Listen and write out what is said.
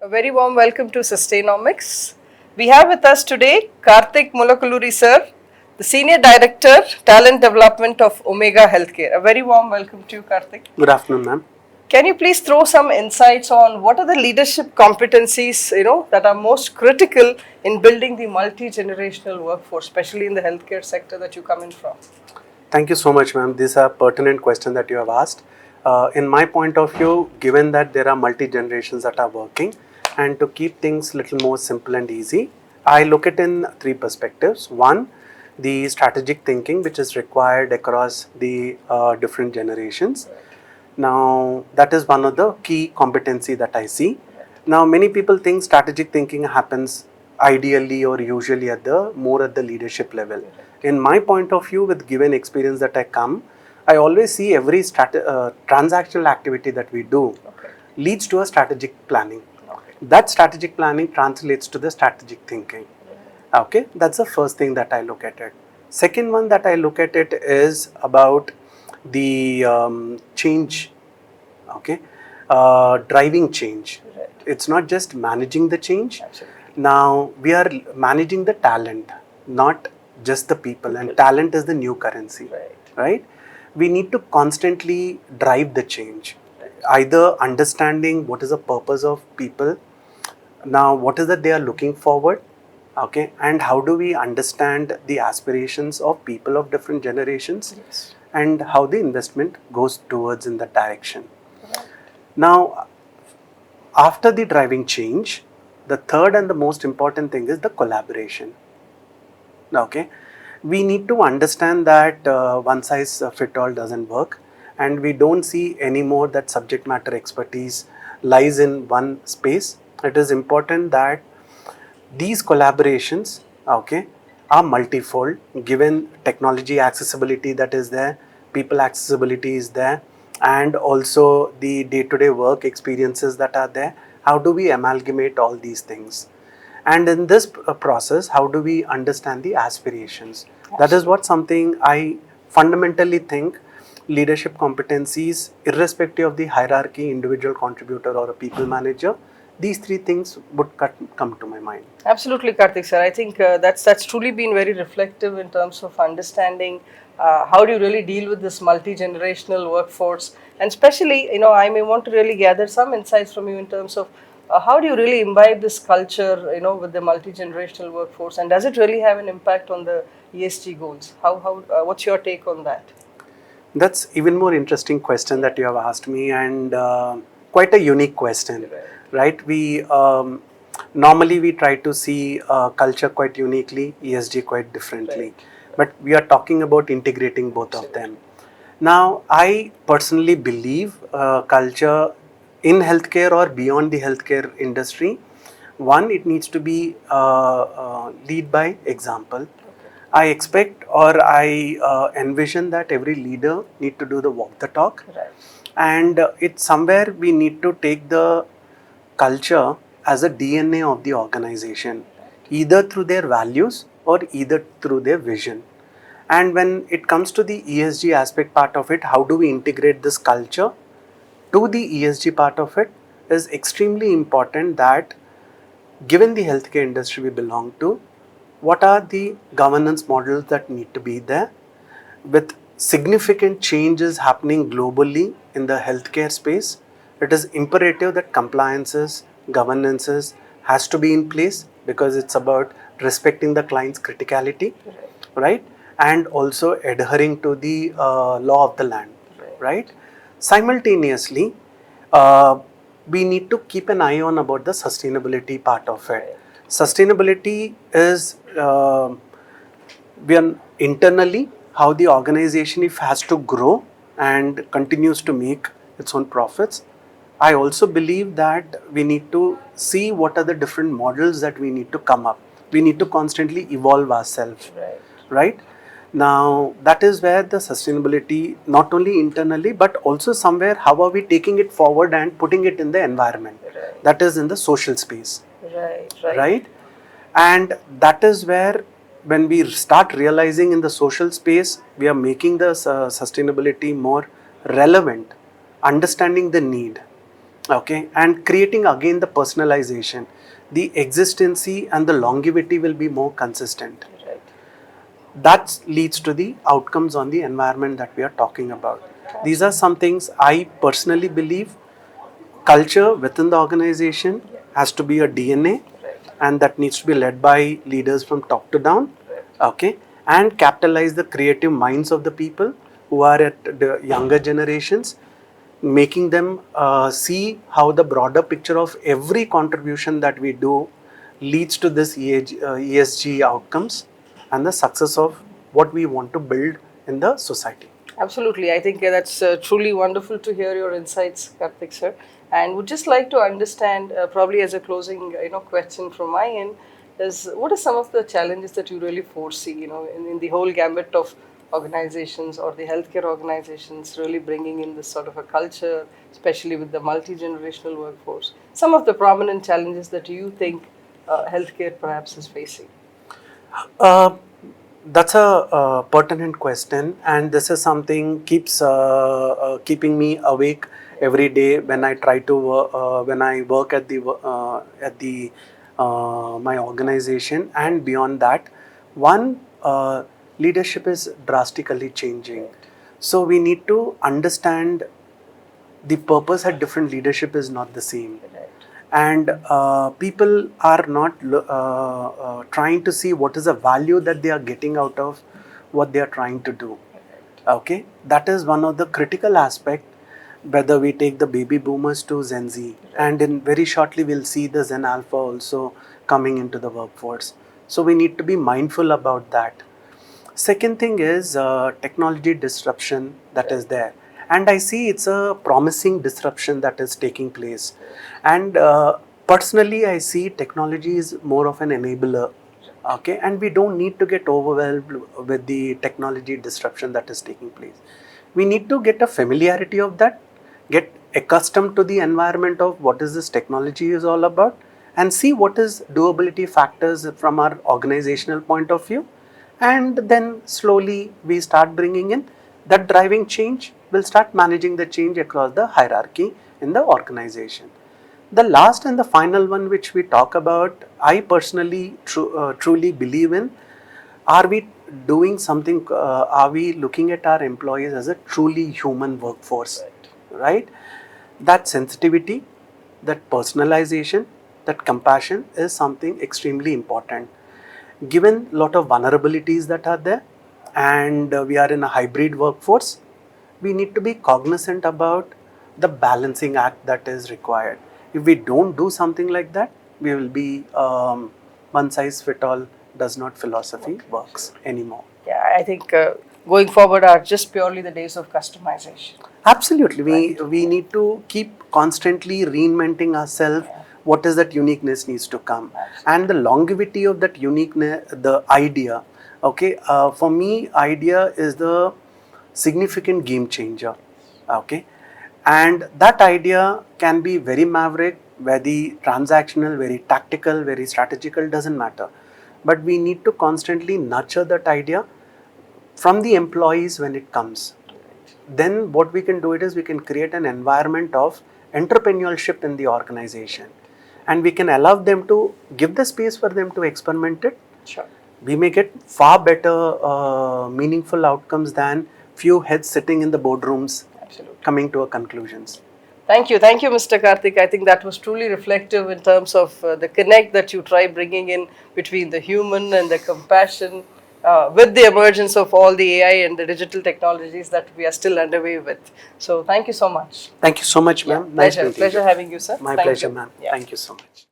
A very warm welcome to Sustainomics. We have with us today Karthik Mulakaluri sir, the Senior Director, Talent Development of Omega Healthcare. A very warm welcome to you, Karthik. Good afternoon, ma'am. Can you please throw some insights on what are the leadership competencies, that are most critical in building the multi-generational workforce, especially in the healthcare sector that you come in from? Thank you so much, ma'am. These are pertinent questions that you have asked. In my point of view, given that there are multi-generations that are working, and to keep things little more simple and easy, I look at in three perspectives. One, the strategic thinking which is required across the different generations. Now, that is one of the key competency that I see. Now, many people think strategic thinking happens ideally or usually at the leadership level. In my point of view, with given experience that I always see every transactional activity that we do leads to a strategic planning. That strategic planning translates to the strategic thinking. Okay, that's the first thing that I look at it. Second one that I look at it is about the change. Okay, driving change. Right. It's not just managing the change. Absolutely. Now we are managing the talent, not just the people, and talent is the new currency. Right? We need to constantly drive the change, either understanding what is the purpose of people, now what is that they are looking forward, okay, and how do we understand the aspirations of people of different generations, Yes. and how the investment goes towards in that direction. Now, after the driving change, the third and the most important thing is the collaboration. Okay, we need to understand that one size fit all doesn't work, and we don't see anymore that subject matter expertise lies in one space. It is important that these collaborations, okay, are multifold, given technology accessibility that is there, people accessibility is there, and also the day-to-day work experiences that are there. How do we amalgamate all these things? And in this process, how do we understand the aspirations? That is what something I fundamentally think leadership competencies, irrespective of the hierarchy, individual contributor or a people manager, these three things would come to my mind. Absolutely, Karthik sir. I think that's truly been very reflective in terms of understanding how do you really deal with this multi-generational workforce, and especially, I may want to really gather some insights from you in terms of how do you really imbibe this culture, with the multi-generational workforce, and does it really have an impact on the ESG goals? What's your take on that? That's even more interesting question that you have asked me, and quite a unique question, right? We normally we try to see culture quite uniquely, ESG quite differently, but we are talking about integrating both of them. Now, I personally believe culture in healthcare or beyond the healthcare industry, one, it needs to be lead by example. I expect or I envision that every leader need to do the walk the talk, and it's somewhere we need to take the culture as a DNA of the organization, either through their values or either through their vision. And when it comes to the ESG aspect part of it, how do we integrate this culture to the ESG part of it is extremely important, that given the healthcare industry we belong to, what are the governance models that need to be there? With significant changes happening globally in the healthcare space, it is imperative that compliances, governances has to be in place, because it's about respecting the client's criticality, right? And also adhering to the law of the land, right? Simultaneously, we need to keep an eye on about the sustainability part of it. Sustainability is we are internally how the organization, if has to grow and continues to make its own profits. I also believe that we need to see what are the different models that we need to come up. We need to constantly evolve ourselves, right? Now, that is where the sustainability, not only internally, but also somewhere how are we taking it forward and putting it in the environment, that is in the social space, right? And that is where, when we start realizing in the social space, we are making the sustainability more relevant, understanding the need. Okay, and creating again the personalization, the existency and the longevity will be more consistent. Right. That leads to the outcomes on the environment that we are talking about. These are some things I personally believe. Culture within the organization has to be a DNA, and that needs to be led by leaders from top to down. Okay, and capitalize the creative minds of the people who are at the younger generations, making them see how the broader picture of every contribution that we do leads to this ESG outcomes and the success of what we want to build in the society. Absolutely. I think that's truly wonderful to hear your insights, Karthik sir. And would just like to understand, probably as a closing, question from my end, is what are some of the challenges that you really foresee, in the whole gambit of organizations or the healthcare organizations really bringing in this sort of a culture, especially with the multi-generational workforce? Some of the prominent challenges that you think healthcare perhaps is facing. Uh, that's a pertinent question, and this is something keeps keeping me awake every day when I try to when I work at the my organization and beyond that. One, leadership is drastically changing, so we need to understand the purpose at different leadership is not the same, and people are not trying to see what is the value that they are getting out of what they are trying to do. Okay, that is one of the critical aspect, whether we take the baby boomers to Gen Z, and in very shortly we'll see the Gen Alpha also coming into the workforce. So we need to be mindful about that. Second thing is technology disruption that is there, and I see it's a promising disruption that is taking place. And personally, I see technology is more of an enabler. Okay, and we don't need to get overwhelmed with the technology disruption that is taking place. We need to get a familiarity of that, get accustomed to the environment of what is this technology is all about, and see what is doability factors from our organizational point of view, and then slowly we start bringing in that driving change. Will start managing the change across the hierarchy in the organization. The last and the final one which we talk about, I personally truly believe in, are we doing something, are we looking at our employees as a truly human workforce, right? That sensitivity, that personalization, that compassion is something extremely important. Given a lot of vulnerabilities that are there, and we are in a hybrid workforce, we need to be cognizant about the balancing act that is required. If we don't do something like that, we will be one size fit all does not philosophy works anymore. Yeah, I think going forward are just purely the days of customization. Absolutely, we need to keep constantly reinventing ourselves. What is that uniqueness needs to come, and the longevity of that uniqueness, the idea. Okay, for me, idea is the significant game changer. Okay, and that idea can be very maverick, very transactional, very tactical, very strategical. Doesn't matter, but we need to constantly nurture that idea from the employees when it comes. Then what we can do it is we can create an environment of entrepreneurship in the organization, and we can allow them to give the space for them to experiment it. Sure. We may get far better meaningful outcomes than few heads sitting in the boardrooms. Absolutely. Coming to a conclusions. Thank you, Mr. Karthik. I think that was truly reflective in terms of the connect that you try bringing in between the human and the compassion, with the emergence of all the AI and the digital technologies that we are still underway with. So, thank you so much. Thank you so much, ma'am. Yeah, pleasure having you, sir. My Thank pleasure, you. ma'am. Yeah. Thank you so much.